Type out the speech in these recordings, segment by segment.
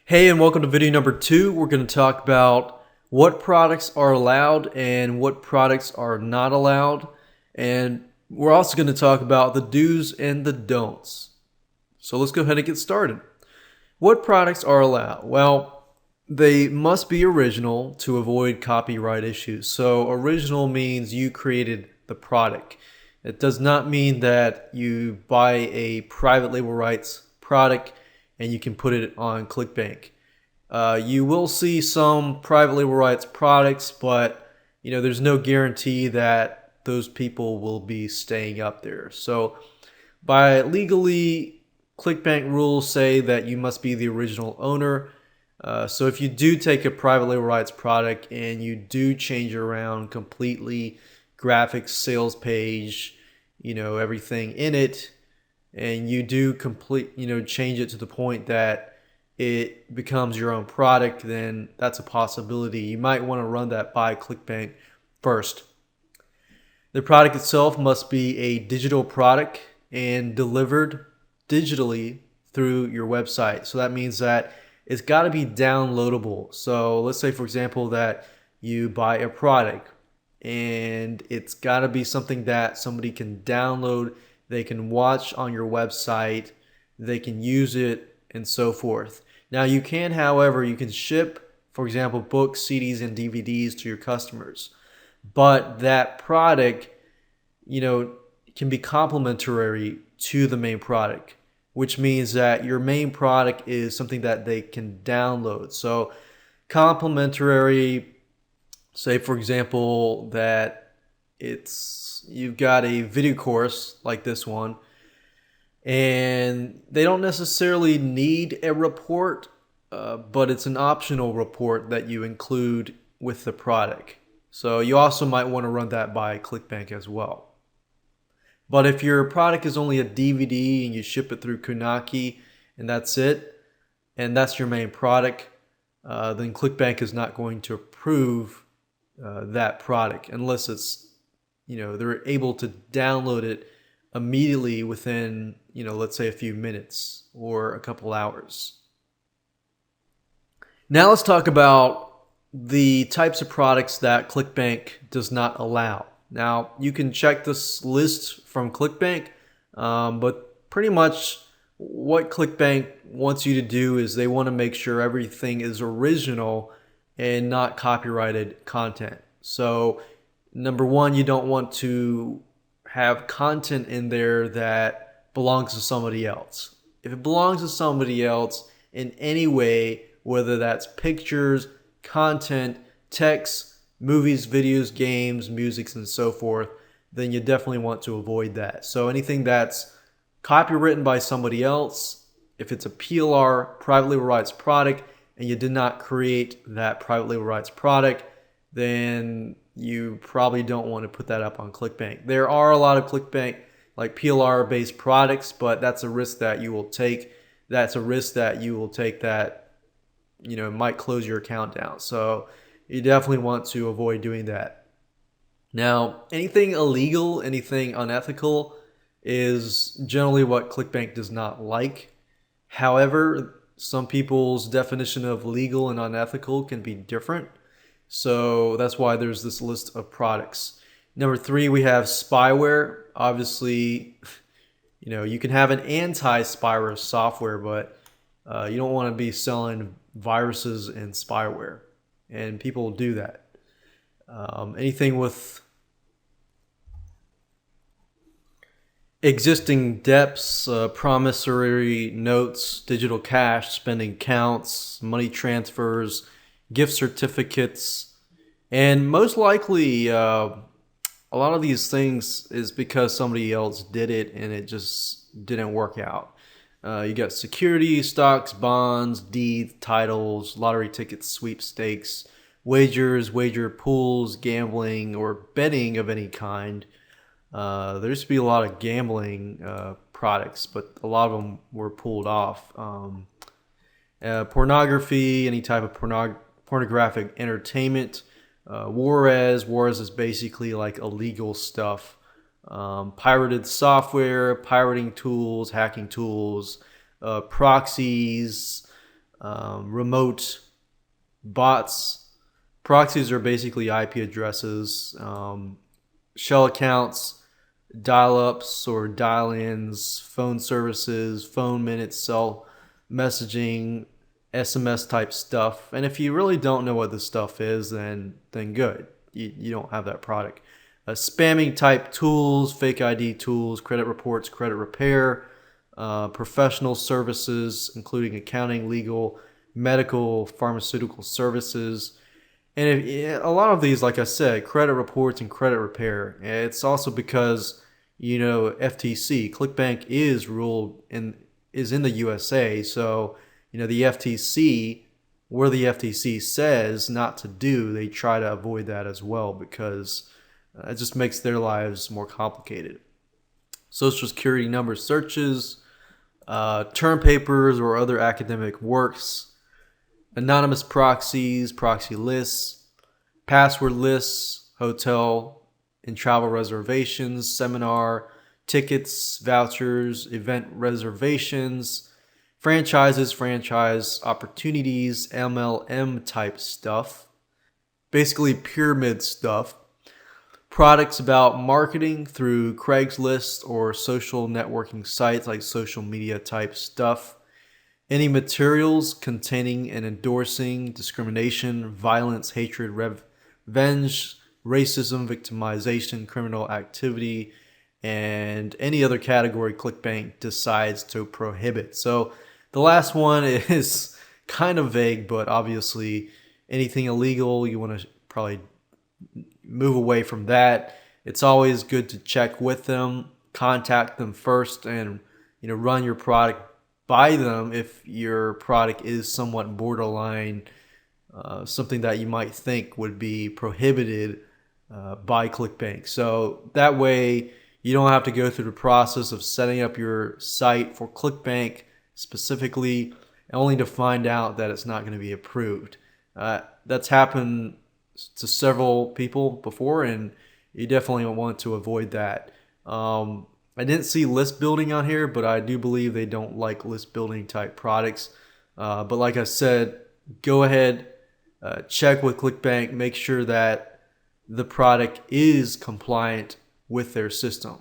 Hey, and welcome to video number 2. We're going to talk about what products are allowed and what products are not allowed. And we're also going to talk about the do's and the don'ts. So let's go ahead and get started. What products are allowed? Well, they must be original to avoid copyright issues. So original means you created the product. It does not mean that you buy a private label rights product and you can put it on ClickBank. You will see some private label rights products, but there's no guarantee that those people will be staying up there. So by legally, ClickBank rules say that you must be the original owner. So if you do take a private label rights product and you do change it around completely, graphics, sales page, everything in it, and you do change it to the point that it becomes your own product, then that's a possibility. You might want to run that by ClickBank first. The product itself must be a digital product and delivered digitally through your website. So that means that it's got to be downloadable. So let's say, for example, that you buy a product and it's got to be something that somebody can download, they can watch on your website, they can use it, and so forth. Now you can, however, you can ship, for example, books, CDs, and DVDs to your customers. But that product, can be complementary to the main product, which means that your main product is something that they can download. So complementary, say for example that you've got a video course like this one, and they don't necessarily need a report, but it's an optional report that you include with the product. So you also might want to run that by ClickBank as well. But if your product is only a DVD and you ship it through Kunaki and that's it, and that's your main product, then ClickBank is not going to approve that product unless it's, they're able to download it immediately within, let's say a few minutes or a couple hours. Now let's talk about the types of products that ClickBank does not allow. Now you can check this list from ClickBank, but pretty much what ClickBank wants you to do is they want to make sure everything is original and not copyrighted content. So number one, you don't want to have content in there that belongs to somebody else. If it belongs to somebody else in any way, whether that's pictures, content, text, movies, videos, games, music, and so forth, then you definitely want to avoid that. So anything that's copywritten by somebody else, if it's a PLR, private label rights product, and you did not create that private label rights product, then you probably don't want to put that up on ClickBank. There are a lot of ClickBank like PLR based products, but that's a risk that you will take. That's a risk that you will take that, might close your account down. So you definitely want to avoid doing that. Now, anything illegal, anything unethical is generally what ClickBank does not like. However, some people's definition of legal and unethical can be different. So that's why there's this list of products. Number 3, we have spyware. Obviously, you can have an anti-spyware software, but you don't want to be selling viruses and spyware. And people do that. Anything with existing debts, promissory notes, digital cash, spending counts, money transfers, gift certificates, and most likely a lot of these things is because somebody else did it and it just didn't work out. You got securities, stocks, bonds, deeds, titles, lottery tickets, sweepstakes, wagers, wager pools, gambling, or betting of any kind. There used to be a lot of gambling products, but a lot of them were pulled off. Pornography, any type of pornographic entertainment. Juarez is basically like illegal stuff. Pirated software, pirating tools, hacking tools, proxies, remote bots. Proxies are basically IP addresses, shell accounts, dial-ups or dial-ins, phone services, phone minutes, cell messaging, SMS type stuff. And if you really don't know what this stuff is, then good. You don't have that product. Spamming type tools, fake ID tools, credit reports, credit repair, professional services, including accounting, legal, medical, pharmaceutical services. And a lot of these, like I said, credit reports and credit repair. It's also because, FTC, ClickBank is in the USA. So, the FTC, where the FTC says not to do, they try to avoid that as well because it just makes their lives more complicated. Social security number searches, term papers or other academic works, anonymous proxies, proxy lists, password lists, hotel and travel reservations, seminar tickets, vouchers, event reservations, franchises, franchise opportunities, MLM type stuff, basically pyramid stuff, products about marketing through Craigslist or social networking sites like social media type stuff, any materials containing and endorsing discrimination, violence, hatred, revenge, racism, victimization, criminal activity, and any other category ClickBank decides to prohibit. So the last one is kind of vague, but obviously anything illegal, you want to probably move away from that. It's always good to check with them, contact them first, and run your product by them if your product is somewhat borderline, something that you might think would be prohibited by ClickBank. So that way you don't have to go through the process of setting up your site for ClickBank specifically, only to find out that it's not going to be approved. That's happened to several people before, and you definitely want to avoid that. I didn't see list building on here, but I do believe they don't like list building type products. But like I said, go ahead, check with ClickBank, make sure that the product is compliant with their system,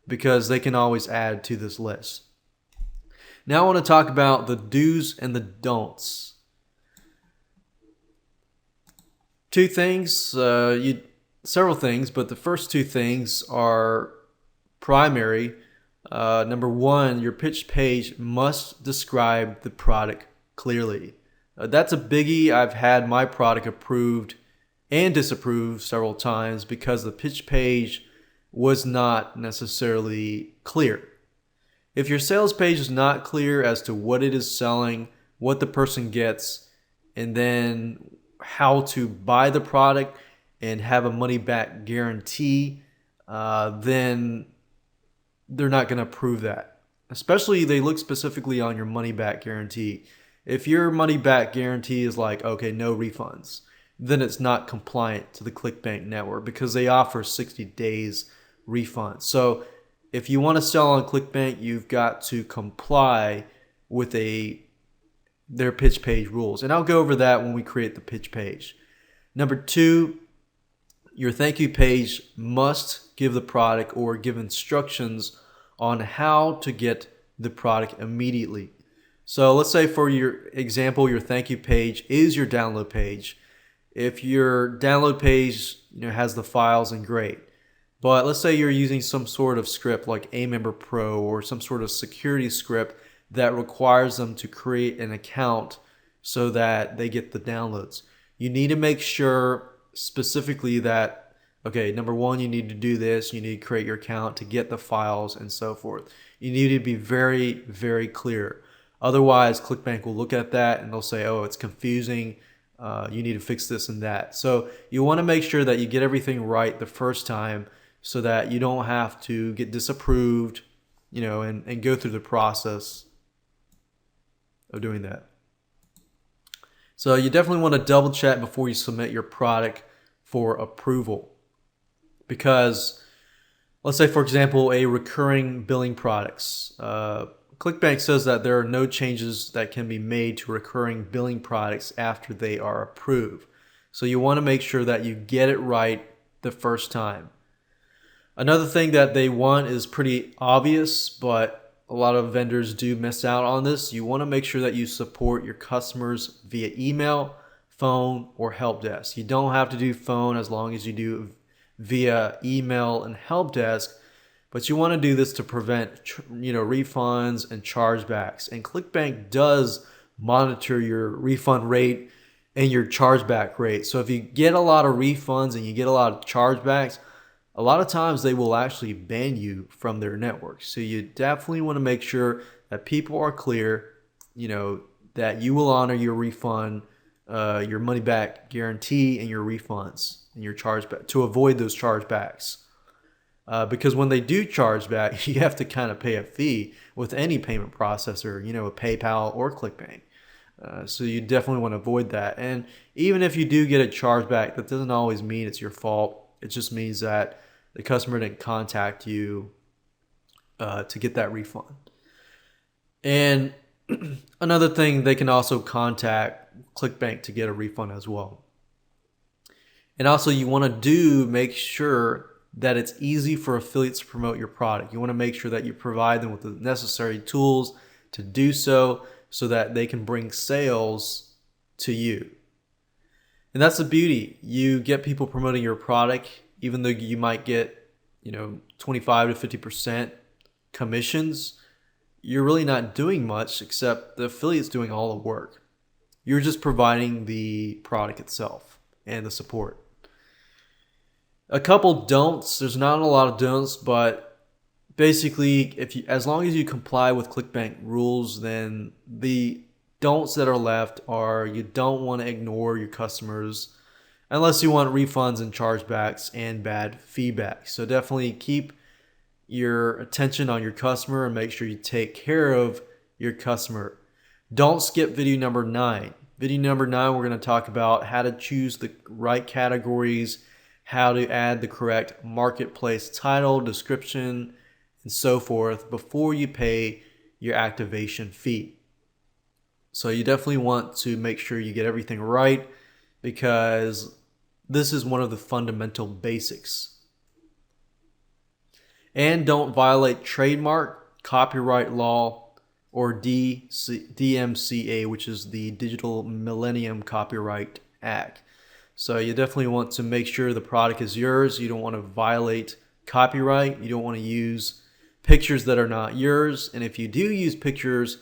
because they can always add to this list. Now I want to talk about the do's and the don'ts. Two things, several things, but the first two things are primary. Number one, your pitch page must describe the product clearly. That's a biggie. I've had my product approved and disapproved several times because the pitch page was not necessarily clear. If your sales page is not clear as to what it is selling, what the person gets, and then how to buy the product and have a money back guarantee, then they're not going to approve that. Especially they look specifically on your money back guarantee. If your money back guarantee is like, okay, no refunds, then it's not compliant to the ClickBank network because they offer 60 days refund. So if you want to sell on ClickBank, you've got to comply with their pitch page rules. And I'll go over that when we create the pitch page. Number two, your thank you page must give the product or give instructions on how to get the product immediately. So let's say for your example, your thank you page is your download page. If your download page has the files, then great. But let's say you're using some sort of script like Amember Pro or some sort of security script that requires them to create an account so that they get the downloads. You need to make sure specifically that, okay, number one, you need to do this. You need to create your account to get the files and so forth. You need to be very, very clear. Otherwise, ClickBank will look at that and they'll say, oh, it's confusing. You need to fix this and that. So you want to make sure that you get everything right the first time so that you don't have to get disapproved, and go through the process of doing that. So you definitely want to double check before you submit your product for approval. Because let's say, for example, a recurring billing products. ClickBank says that there are no changes that can be made to recurring billing products after they are approved. So you want to make sure that you get it right the first time. Another thing that they want is pretty obvious, but a lot of vendors do miss out on this. You want to make sure that you support your customers via email, phone, or help desk. You don't have to do phone as long as you do via email and help desk, but you want to do this to prevent refunds and chargebacks. And ClickBank does monitor your refund rate and your chargeback rate. So if you get a lot of refunds and you get a lot of chargebacks, a lot of times they will actually ban you from their network. So you definitely want to make sure that people are clear, that you will honor your refund, your money back guarantee, and your refunds and your chargeback to avoid those chargebacks. Because when they do charge back, you have to kind of pay a fee with any payment processor, a PayPal or ClickBank. So you definitely want to avoid that. And even if you do get a chargeback, that doesn't always mean it's your fault. It just means that the customer didn't contact you to get that refund. And another thing, they can also contact ClickBank to get a refund as well. And also you want to make sure that it's easy for affiliates to promote your product. You want to make sure that you provide them with the necessary tools to do so that they can bring sales to you. And that's the beauty. You get people promoting your product, even though you might get, 25 to 50% commissions, you're really not doing much except the affiliate's doing all the work. You're just providing the product itself and the support. A couple don'ts. There's not a lot of don'ts, but basically, as long as you comply with ClickBank rules, then the don'ts that are left are you don't want to ignore your customers unless you want refunds and chargebacks and bad feedback. So definitely keep your attention on your customer and make sure you take care of your customer. Don't skip video number 9. Video number 9, we're going to talk about how to choose the right categories, how to add the correct marketplace title, description, and so forth before you pay your activation fee. So you definitely want to make sure you get everything right because this is one of the fundamental basics. And don't violate trademark, copyright law, or DMCA, which is the Digital Millennium Copyright Act. So you definitely want to make sure the product is yours. You don't want to violate copyright. You don't want to use pictures that are not yours. And if you do use pictures,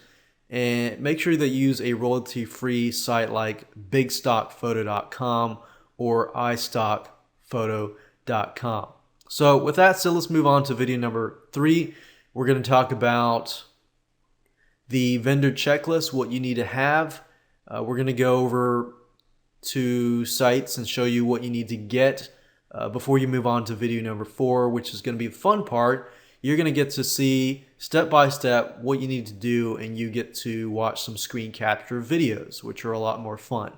and make sure that you use a royalty-free site like bigstockphoto.com or iStockphoto.com. So with that said, let's move on to video number 3. We're going to talk about the vendor checklist, what you need to have. We're going to go over to sites and show you what you need to get before you move on to video number 4, which is going to be the fun part. You're going to get to see step by step what you need to do, and you get to watch some screen capture videos, which are a lot more fun.